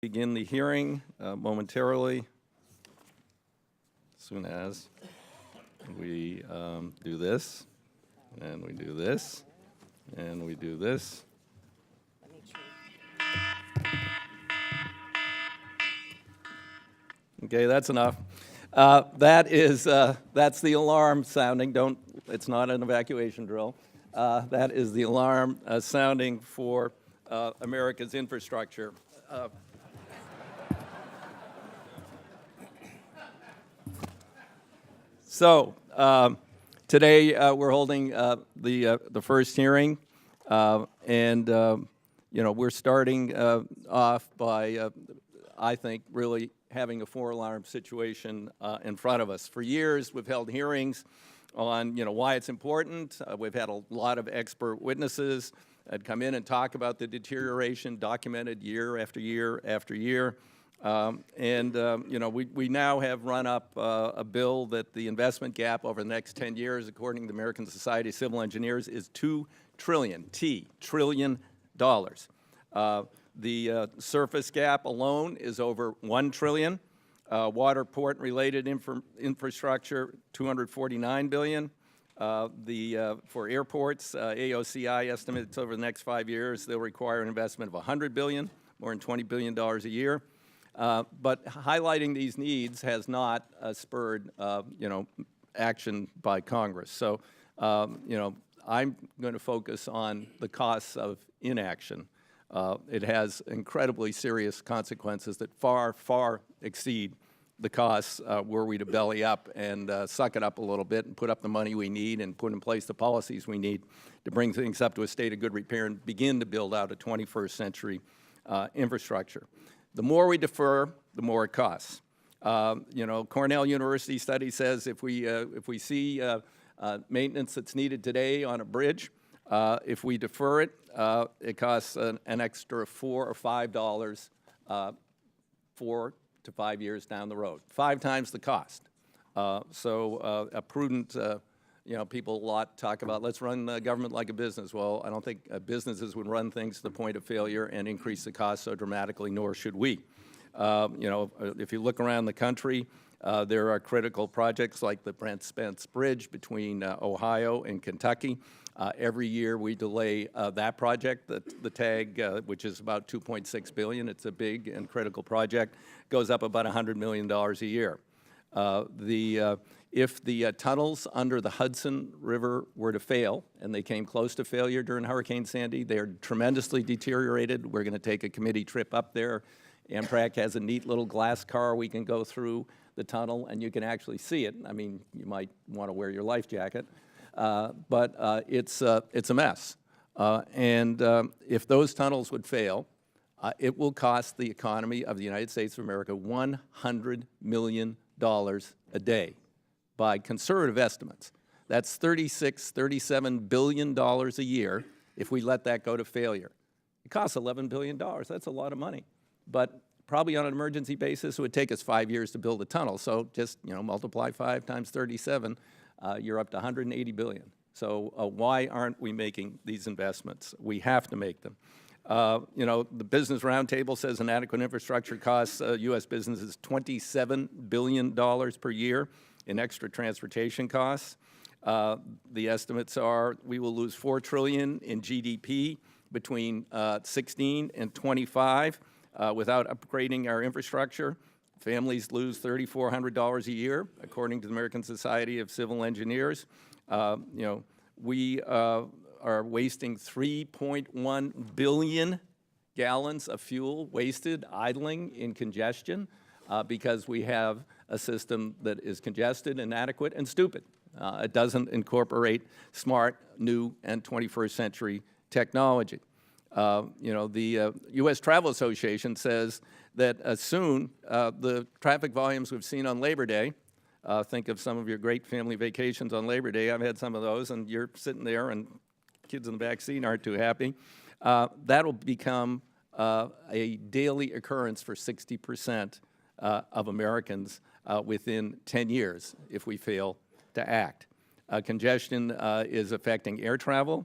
Begin the hearing momentarily, as soon as we do this, and we do this, and we do this. Okay, that's enough. That's the alarm sounding. It's not an evacuation drill. That is the alarm sounding for America's infrastructure. So today we're holding the first hearing, and we're starting off by I think really having a four-alarm situation in front of us. For years, we've held hearings on why it's important. We've had a lot of expert witnesses that come in and talk about the deterioration documented year after year after year. We now have run up a bill that the investment gap over the next 10 years, according to the American Society of Civil Engineers, is $2 trillion. The surface gap alone is over $1 trillion. Water port related infrastructure, $249 billion. For airports, AOCI estimates over the next 5 years they'll require an investment of $100 billion, more than $20 billion a year. But highlighting these needs has not spurred, action by Congress. So, I'm going to focus on the costs of inaction. It has incredibly serious consequences that far, far exceed the costs were we to belly up and suck it up a little bit and put up the money we need and put in place the policies we need to bring things up to a state of good repair and begin to build out a 21st century infrastructure. The more we defer, the more it costs. Cornell University study says if we see maintenance that's needed today on a bridge, if we defer it, it costs an extra $4 or $5 4 to 5 years down the road, 5 times the cost. A prudent, people a lot talk about let's run the government like a business. Well, I don't think businesses would run things to the point of failure and increase the cost so dramatically, nor should we. If you look around the country, there are critical projects like the Brent Spence Bridge between Ohio and Kentucky. Every year we delay that project. The TAG, which is about $2.6 billion, it's a big and critical project, goes up about $100 million a year. If the tunnels under the Hudson River were to fail, and they came close to failure during Hurricane Sandy, they're tremendously deteriorated. We're going to take a committee trip up there. Amtrak has a neat little glass car we can go through the tunnel, and you can actually see it. I mean, you might want to wear your life jacket, but it's a mess. If those tunnels would fail, it will cost the economy of the United States of America $100 million a day by conservative estimates. That's $37 billion a year if we let that go to failure. It costs $11 billion. That's a lot of money. But probably on an emergency basis, it would take us 5 years to build a tunnel. So just multiply 5 times 37, you're up to $180 billion. So why aren't we making these investments? We have to make them. The Business Roundtable says inadequate infrastructure costs U.S. businesses $27 billion per year in extra transportation costs. The estimates are we will lose $4 trillion in GDP between 16 and 25 without upgrading our infrastructure. Families lose $3,400 a year, according to the American Society of Civil Engineers. We are wasting 3.1 billion gallons of fuel wasted idling in congestion because we have a system that is congested, inadequate, and stupid. It doesn't incorporate smart, new, and 21st century technology. The U.S. Travel Association says that soon the traffic volumes we've seen on Labor Day, think of some of your great family vacations on Labor Day. I've had some of those, and you're sitting there, and kids in the back seat aren't too happy. That'll become a daily occurrence for 60% of Americans within 10 years if we fail to act. Congestion is affecting air travel.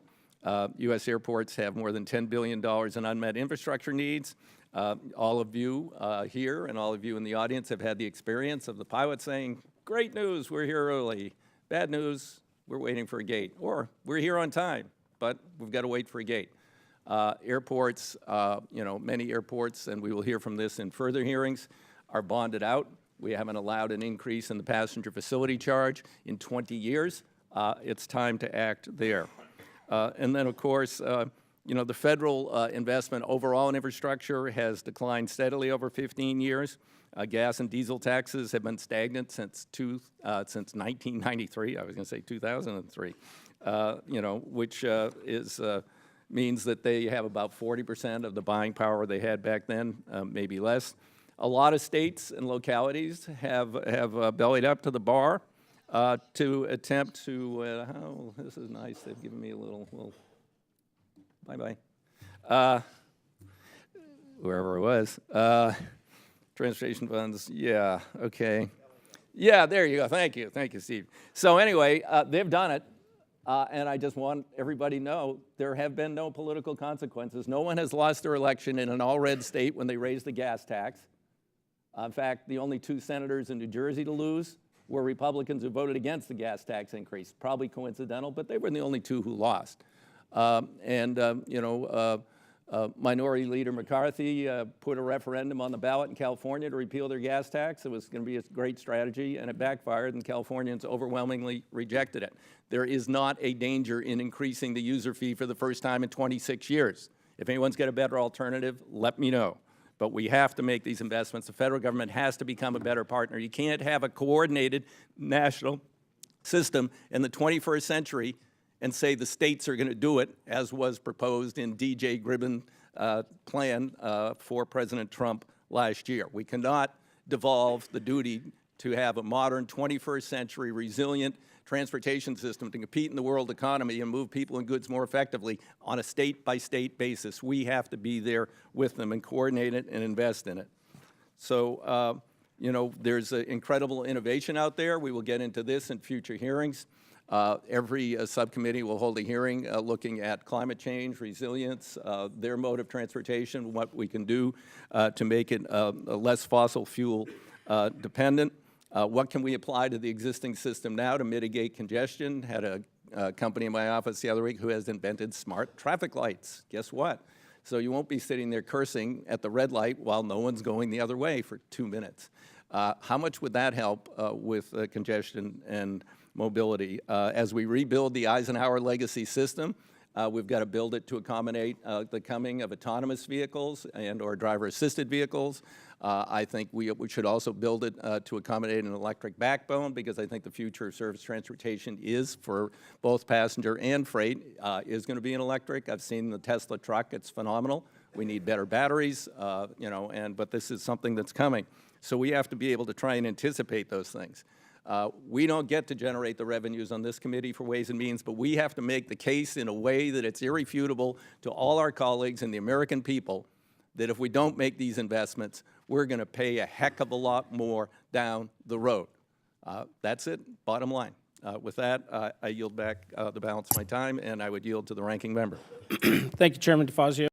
U.S. airports have more than $10 billion in unmet infrastructure needs. All of you here and all of you in the audience have had the experience of the pilot saying, great news, we're here early. Bad news, we're waiting for a gate. Or we're here on time, but we've got to wait for a gate. Airports, many airports, and we will hear from this in further hearings, are bonded out. We haven't allowed an increase in the passenger facility charge in 20 years. It's time to act there. And then, of course, the federal investment overall in infrastructure has declined steadily over 15 years. Gas and diesel taxes have been stagnant since 1993. I was going to say 2003. Which means that they have about 40% of the buying power they had back then, maybe less. A lot of states and localities have bellied up to the bar to attempt to. Oh, this is nice. They've given me a little bye-bye. Wherever it was. Transportation funds, yeah, okay. Yeah, there you go. Thank you, Steve. So anyway, they've done it, and I just want everybody to know there have been no political consequences. No one has lost their election in an all-red state when they raised the gas tax. In fact, the only 2 senators in New Jersey to lose were Republicans who voted against the gas tax increase. Probably coincidental, but they were the only 2 who lost. Minority Leader McCarthy put a referendum on the ballot in California to repeal their gas tax. It was going to be a great strategy, and it backfired, and Californians overwhelmingly rejected it. There is not a danger in increasing the user fee for the first time in 26 years. If anyone's got a better alternative, let me know. But we have to make these investments. The federal government has to become a better partner. You can't have a coordinated national system in the 21st century and say the states are going to do it, as was proposed in D.J. Gribben's plan for President Trump last year. We cannot devolve the duty to have a modern 21st century resilient transportation system to compete in the world economy and move people and goods more effectively on a state-by-state basis. We have to be there with them and coordinate it and invest in it. So, there's incredible innovation out there. We will get into this in future hearings. Every subcommittee will hold a hearing looking at climate change, resilience, their mode of transportation, what we can do to make it less fossil fuel dependent. What can we apply to the existing system now to mitigate congestion? Had a company in my office the other week who has invented smart traffic lights. Guess what? So you won't be sitting there cursing at the red light while no one's going the other way for 2 minutes. How much would that help with congestion and mobility? As we rebuild the Eisenhower legacy system, we've got to build it to accommodate the coming of autonomous vehicles and or driver-assisted vehicles. I think we should also build it to accommodate an electric backbone, because I think the future of surface transportation is, for both passenger and freight, is going to be an electric. I've seen the Tesla truck. It's phenomenal. We need better batteries, but this is something that's coming. So we have to be able to try and anticipate those things. We don't get to generate the revenues on this committee for Ways and Means, but we have to make the case in a way that it's irrefutable to all our colleagues and the American people that if we don't make these investments, we're going to pay a heck of a lot more down the road. That's it, bottom line. With that, I yield back the balance of my time, and I would yield to the ranking member. Thank you, Chairman DeFazio.